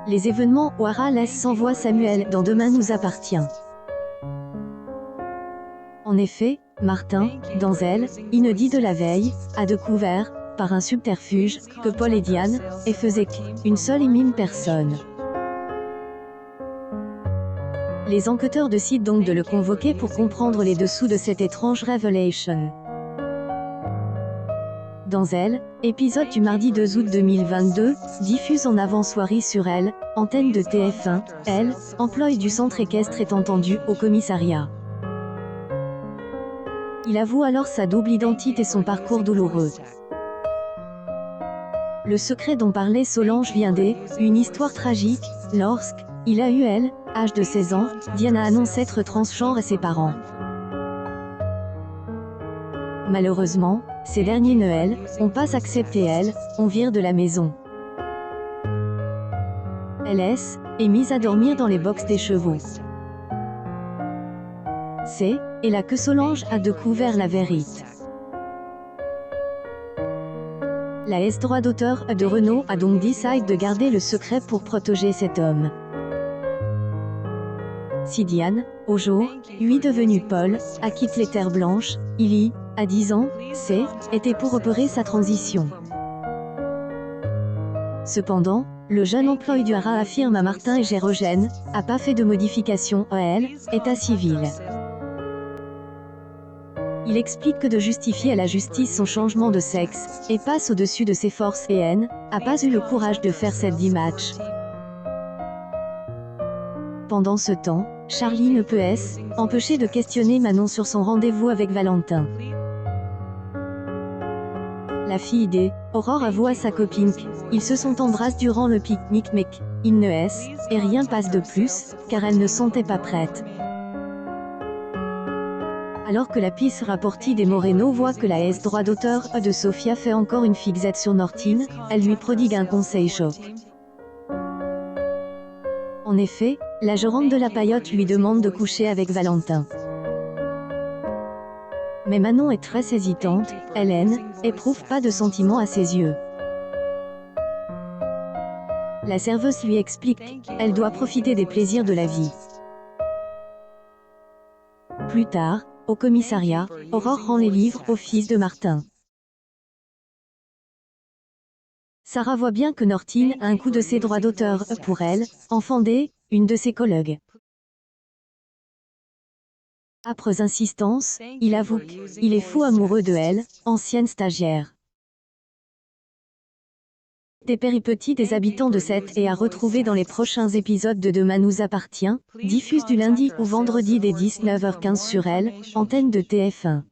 Les événements O'Hara laisse sans voix Samuel dans Demain nous appartient. En effet, Martin, dans Elle, inédit de la veille, a découvert, par un subterfuge, que Paul et Diane, et faisaient qu'une seule et même personne. Les enquêteurs décident donc de le convoquer pour comprendre les dessous de cette étrange révélation. Dans Elle, épisode du mardi 2 août 2022, diffuse en avant-soirée sur Elle, antenne de TF1, Elle, employé du centre équestre est entendu au commissariat. Il avoue alors sa double identité et son parcours douloureux. Le secret dont parlait Solange vient une histoire tragique, lorsqu'il a eu elle, âge de 16 ans, Diane a annoncé être transgenre à ses parents. Malheureusement, ces derniers Noël, ont pas accepté elle, on vire de la maison. LS, est mise à dormir dans les box des chevaux. C'est là que Solange a découvert la vérité. La S droit d'auteur de Renault a donc décidé de garder le secret pour protéger cet homme. Si Diane, au jour, lui devenu Paul, a quitté les terres blanches, il y a 10 ans, était pour opérer sa transition. Cependant, le jeune employé du O'Hara affirme à Martin et Gérogène, a pas fait de modification à elle, état civil. Il explique que de justifier à la justice son changement de sexe, et passe au-dessus de ses forces et a pas eu le courage de faire cette démarche. Pendant ce temps, Charlie ne peut empêcher de questionner Manon sur son rendez-vous avec Valentin. La fille d'Aurore avoue à sa copine qu'ils se sont embrassés durant le pique-nique mais qu'il ne et rien passe de plus, car elle ne sentait pas prête. Alors que la piste rapportée des Moreno voit que la S droit d'auteur de Sofia fait encore une fixette sur Nortine, elle lui prodigue un conseil choc. En effet, la gérante de la paillote lui demande de coucher avec Valentin. Mais Manon est très hésitante, elle éprouve pas de sentiments à ses yeux. La serveuse lui explique qu'elle doit profiter des plaisirs de la vie. Plus tard, au commissariat, Aurore rend les livres au fils de Martin. Sarah voit bien que Nortine a un coup de ses droits d'auteur pour elle, enfant une de ses collègues. Après insistance, il avoue qu'il est fou amoureux de elle, ancienne stagiaire. Des péripéties des habitants de cette et à retrouver dans les prochains épisodes de Demain nous appartient, diffuse du lundi au vendredi dès 19h15 sur Elle, antenne de TF1.